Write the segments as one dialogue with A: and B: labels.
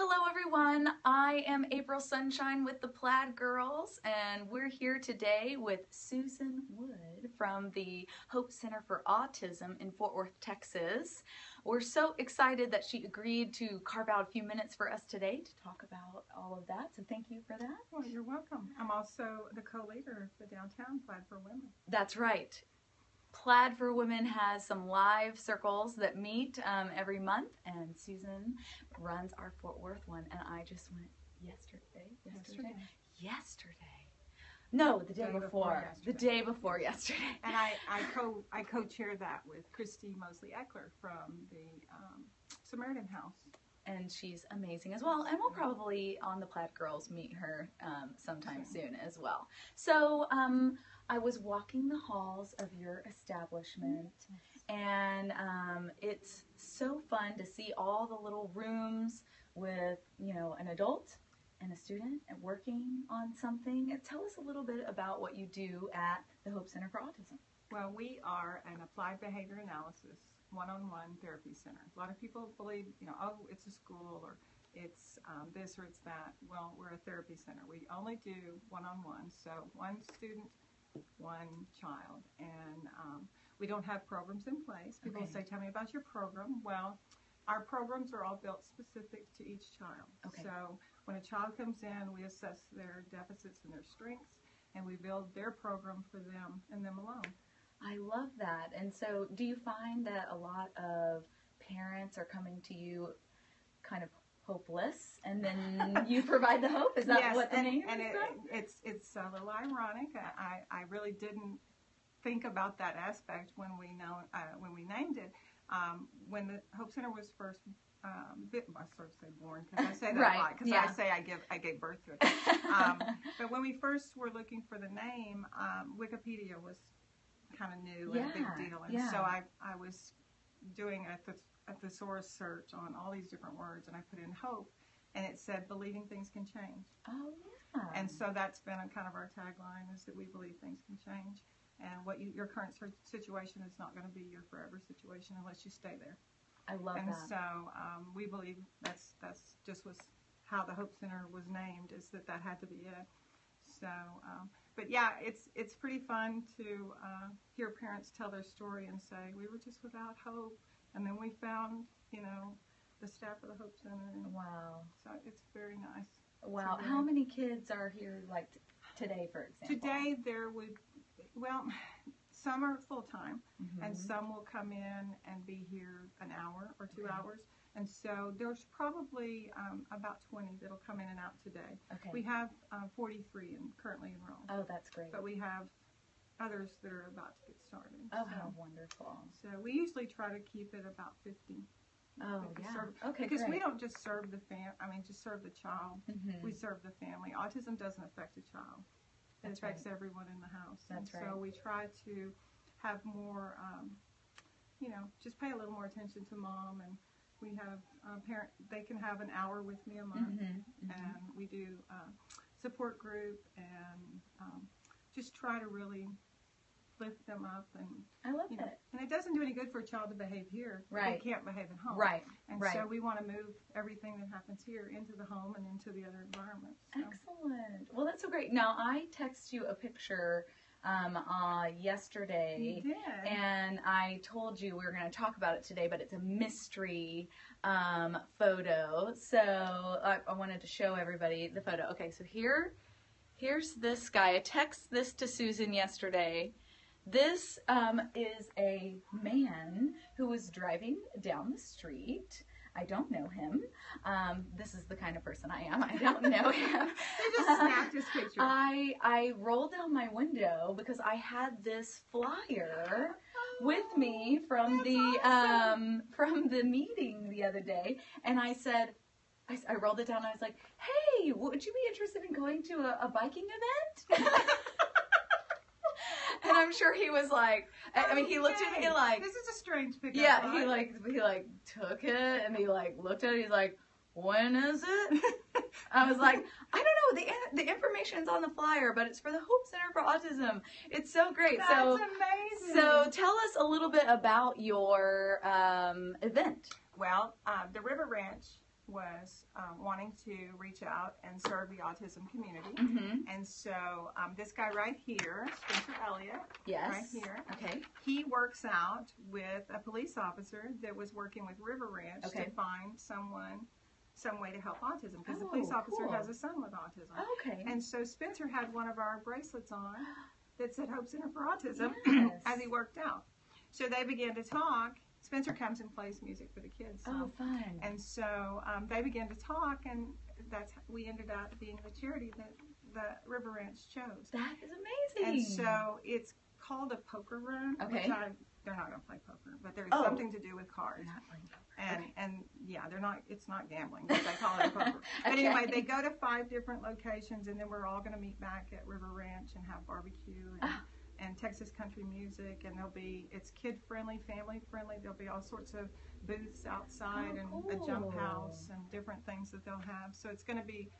A: Hello everyone, I am April Sunshine with the Plaid Girls, and we're here today with Susan Wood from the Hope Center for Autism in Fort Worth, Texas. We're so excited that she agreed to carve out a few minutes for us today to talk about all of that, so thank you for that.
B: Well, you're welcome. I'm also the co-leader of the Downtown Plaid for Women.
A: That's right. Plaid for Women has some live circles that meet every month, and Susan runs our Fort Worth one, and I just went yesterday. No, the day before. The day before yesterday.
B: And I co-chair that with Christy Mosley-Eckler from the Samaritan House.
A: And she's amazing as well. And we'll probably, on the Plaid Girls, meet her sometime soon as well. So I was walking the halls of your establishment, and it's so fun to see all the little rooms with, you know, an adult and a student and working on something. And tell us a little bit about what you do at the Hope Center for Autism.
B: Well, we are an applied behavior analysis one-on-one therapy center. A lot of people believe, you know, oh, it's a school or it's this or it's that. Well, we're a therapy center. We only do one-on-one, so one student, one child, and we don't have programs in place. People say, tell me about your program. Well, our programs are all built specific to each child. So when a child comes in, we assess their deficits and their strengths, and we build their program for them and them alone.
A: I love that. And so do you find that a lot of parents are coming to you kind of hopeless, and then you provide the hope? Is that
B: yes,
A: what the name
B: is? It's a little ironic. I really didn't think about that aspect when we named it. When the Hope Center was first I sort of say born, because I say that a lot, because I say I gave birth to it. But when we first were looking for the name, Wikipedia was kind of new and a big deal, and so I was doing a thesaurus search on all these different words, and I put in hope, and it said believing things can change.
A: Oh yeah.
B: And so that's been kind of our tagline, is that we believe things can change, and what your current situation is not going to be your forever situation unless you stay there.
A: I love that.
B: And so we believe that's just was how the Hope Center was named, is that had to be it. So, but yeah, it's pretty fun to hear parents tell their story and say, we were just without hope, and then we found, you know, the staff of the Hope Center. And
A: wow.
B: So it's very nice.
A: Wow. How many kids are here, like today, for example?
B: Today there would, well, some are full-time, and some will come in and be here an hour or 2 hours. And so there's probably about 20 that'll come in and out today. We have 43 currently enrolled.
A: Oh, that's great.
B: But we have others that are about to get started.
A: Oh, how wonderful.
B: So we usually try to keep it about 50.
A: Oh, yeah.
B: Because we don't just serve the just serve the child. We serve the family. Autism doesn't affect a child. It affects everyone in the house.
A: That's right.
B: So we try to have more, you know, just pay a little more attention to mom, and we have they can have an hour with me a month, and we do support group, and just try to really lift them up. And
A: I love
B: it. And it
A: it
B: doesn't do any good for a child to behave here.
A: Right.
B: They can't behave at home.
A: Right.
B: And so we want to move everything that happens here into the home and into the other environments. So.
A: Excellent. Well, that's so great. Now, I text you a picture yesterday.
B: You did.
A: And I told you we were going to talk about it today, but it's a mystery photo. So I wanted to show everybody the photo. Okay, so here's this guy. I texted this to Susan yesterday. This is a man who was driving down the street. I don't know him. This is the kind of person I am. I don't know him.
B: They just snapped his picture.
A: I rolled down my window because I had this flyer with me from the meeting the other day, and I said, I rolled it down and I was like, hey, would you be interested in going to a biking event? And I'm sure he was like, I mean, he looked at me like,
B: this is a strange picture.
A: Yeah, he took it and he looked at it. He's like, when is it? I was like, I don't know. The information's on the flyer, but it's for the Hope Center for Autism. It's so great.
B: That's amazing.
A: So tell us a little bit about your event.
B: Well, the River Ranch was wanting to reach out and serve the autism community. And so this guy right here, Spencer Elliott, right here, he works out with a police officer that was working with River Ranch to find some way to help autism, because the police officer has a son with autism. And so Spencer had one of our bracelets on that said Hope Center for Autism as he worked out. So they began to talk. Spencer comes and plays music for the kids.
A: So. Fun.
B: And so they began to talk, and we ended up being the charity that the River Ranch chose.
A: That is amazing.
B: And so it's called a poker run.
A: Okay.
B: They're not going to play poker, but there's something to do with cards.
A: They're not playing poker.
B: And yeah, it's not gambling, but they call it poker. But anyway, they go to 5 different locations, and then we're all going to meet back at River Ranch and have barbecue and Texas country music, and it's kid friendly, family friendly. There'll be all sorts of booths outside and a jump house and different things that they'll have. So it's going to be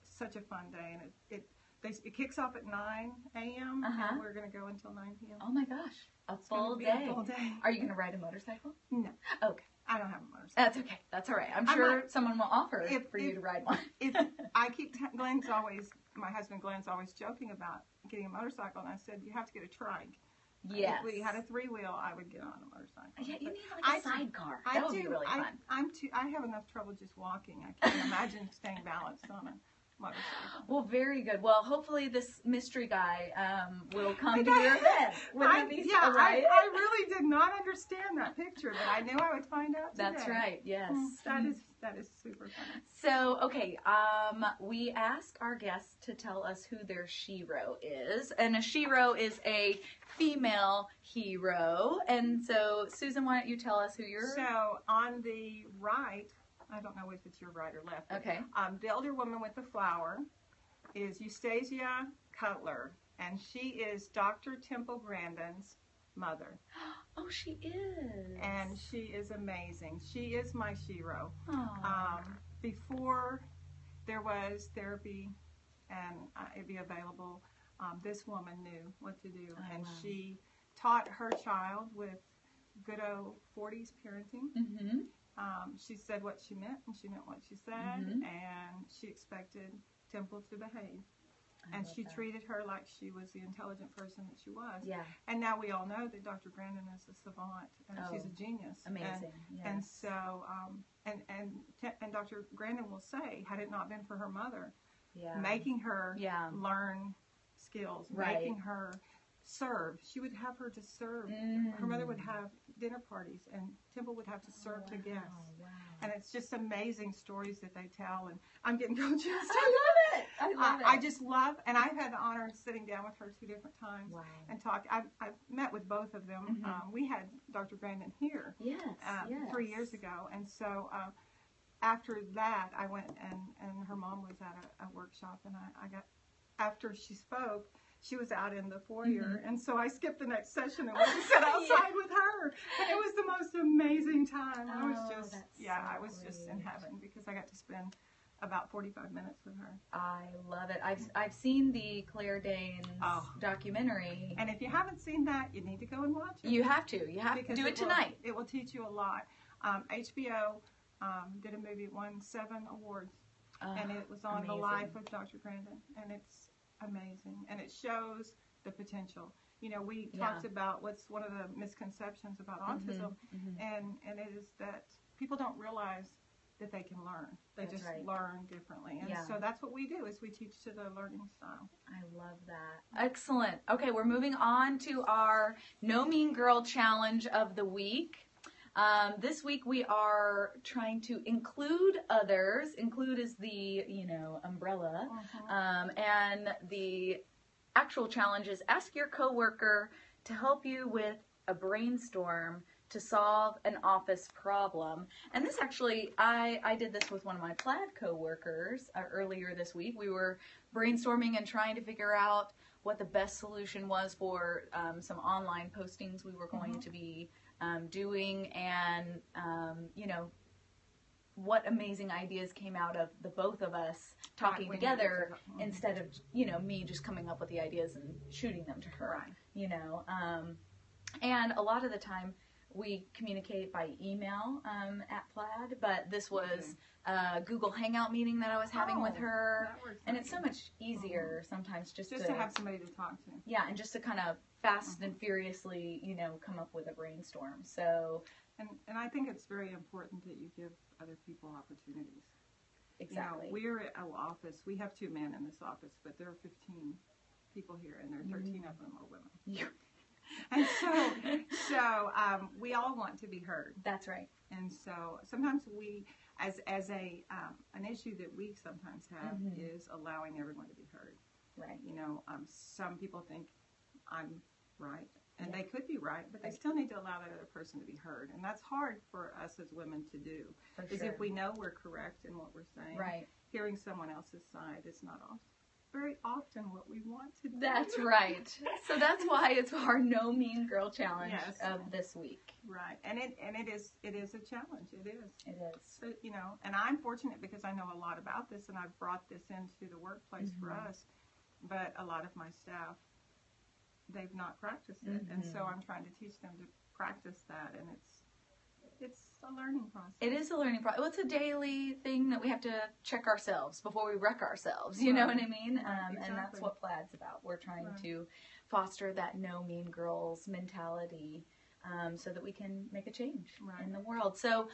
B: such a fun day, and it kicks off at 9 a.m. and we're going to go until 9 p.m.
A: Oh my gosh, a full day. Are you going to ride a motorcycle?
B: No.
A: Okay.
B: I don't have a motorcycle.
A: That's okay. That's all right. I'm sure someone will offer for you to ride one.
B: My husband Glenn's always joking about getting a motorcycle, and I said, you have to get a trike.
A: Yes.
B: If we had a 3-wheel, I would get on a motorcycle.
A: Yeah, you need like a sidecar. That would be really fun.
B: I have enough trouble just walking. I can't imagine staying balanced on a motorcycle.
A: Well, very good. Well, hopefully this mystery guy will come to your event.
B: I really did not understand that picture, but I knew I would find out today.
A: That's right. Yes.
B: That is super fun.
A: So, okay, we ask our guests to tell us who their Shero is, and a Shero is a female hero. And so, Susan, why don't you tell us who you're?
B: So, on the right, I don't know if it's your right or left.
A: Okay.
B: The elder woman with the flower is Eustasia Cutler, and she is Dr. Temple Grandin's mother.
A: Oh, she is.
B: And she is amazing. She is my Shero. Before there was therapy and it'd be available, this woman knew what to do. She taught her child with good old 40s parenting. She said what she meant, and she meant what she said, and she expected Temple to behave. And she treated her like she was the intelligent person that she was. Yeah. And now we all know that Dr. Grandin is a savant, and she's a genius.
A: Amazing.
B: And so, and Dr. Grandin will say, had it not been for her mother, making her learn skills, making her serve. She would have her to serve. Her mother would have dinner parties, and Temple would have to serve the guests. And it's just amazing stories that they tell, and I'm getting coaches.
A: I love it.
B: I just love, and I've had the honor of sitting down with her 2 different times and talk. I've met with both of them. We had Dr. Grandin here 3 years ago, and so after that, I went and her mom was at a workshop, and I got, after she spoke, she was out in the foyer, and so I skipped the next session and went and sat outside with her. And it was the most amazing time. I was just, I was just in heaven, because I got to spend about 45 minutes with her.
A: I love it. I've seen the Claire Danes documentary.
B: And if you haven't seen that, you need to go and watch it.
A: You have to. You have to do it tonight.
B: It will teach you a lot. HBO did a movie, it won 7 awards, and it was on the life of Dr. Grandin, and it's amazing, and it shows the potential. You know, we talked about what's one of the misconceptions about autism, and it is that people don't realize that they can learn. They just learn differently, and so that's what we do, is we teach to the learning style.
A: I love that. Excellent. Okay, we're moving on to our No Mean Girl Challenge of the week. This week we are trying to include others. Include is the, umbrella. And the actual challenge is ask your coworker to help you with a brainstorm to solve an office problem. And this actually, I did this with one of my Plaid coworkers earlier this week. We were brainstorming and trying to figure out what the best solution was for some online postings we were going to be doing, and what amazing ideas came out of the both of us talking together instead of me just coming up with the ideas and shooting them to her. And a lot of the time we communicate by email at Plaid, but this was a Google Hangout meeting that I was having with her, and it's so much easier sometimes just to
B: have somebody to talk to.
A: Yeah, and just to kind of fast and furiously, you know, come up with a brainstorm. So,
B: and I think it's very important that you give other people opportunities.
A: Exactly.
B: You know, we're at our office. We have 2 men in this office, but there are 15 people here, and there are 13 of them are women.
A: Yeah.
B: And so we all want to be heard.
A: That's right.
B: And so sometimes we, as an issue that we sometimes have is allowing everyone to be heard.
A: Right.
B: You know, some people think I'm right, and they could be right, but they still need to allow that other person to be heard. And that's hard for us as women to do. Because if we know we're correct in what we're saying, hearing someone else's side is not very often what we want to do.
A: That's right. So that's why it's our No Mean Girl Challenge of this week.
B: Right. And it is a challenge. It is.
A: It is.
B: So, you know, and I'm fortunate because I know a lot about this, and I've brought this into the workplace for us. But a lot of my staff, they've not practiced it, and so I'm trying to teach them to practice that, and it's a learning process.
A: It is a learning process. Well, it's a daily thing that we have to check ourselves before we wreck ourselves. You know what I mean?
B: Exactly.
A: And that's what Plaid's about. We're trying to foster that No Mean Girls mentality so that we can make a change in the world. So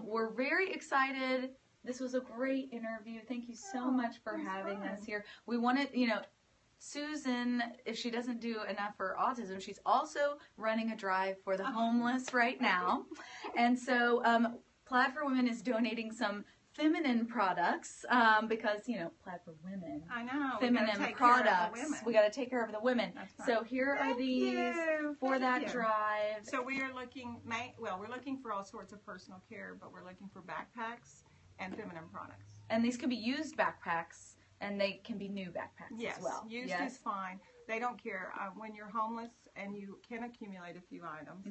A: we're very excited. This was a great interview. Thank you so much for having us here. We wanted, you know, Susan, if she doesn't do enough for autism, she's also running a drive for the homeless right now. And so Plaid for Women is donating some feminine products because, you know, Plaid for Women.
B: I know.
A: Feminine products. We got to take care of the women.
B: Right.
A: So here are these for that drive.
B: So we are looking, we're looking for all sorts of personal care, but we're looking for backpacks and feminine products.
A: And these can be used backpacks. And they can be new backpacks as well.
B: Used is fine. They don't care. When you're homeless and you can accumulate a few items,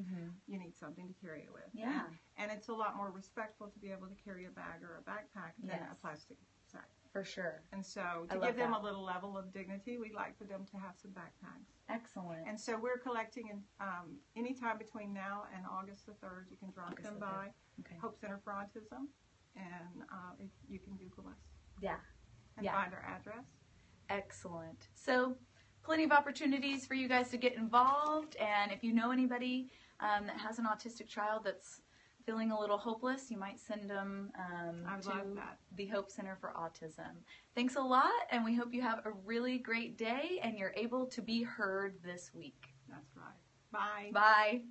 B: you need something to carry it with.
A: Yeah.
B: And it's a lot more respectful to be able to carry a bag or a backpack than a plastic sack.
A: For sure.
B: And so to give them a little level of dignity, we'd like for them to have some backpacks.
A: Excellent.
B: And so we're collecting anytime between now and August the 3rd. You can drop them by Hope Center for Autism, and you can Google us.
A: Yeah.
B: And find our address.
A: Excellent. So plenty of opportunities for you guys to get involved, and if you know anybody that has an autistic child that's feeling a little hopeless, you might send them to the Hope Center for Autism. Thanks a lot, and we hope you have a really great day and you're able to be heard this week.
B: That's right. Bye.
A: Bye.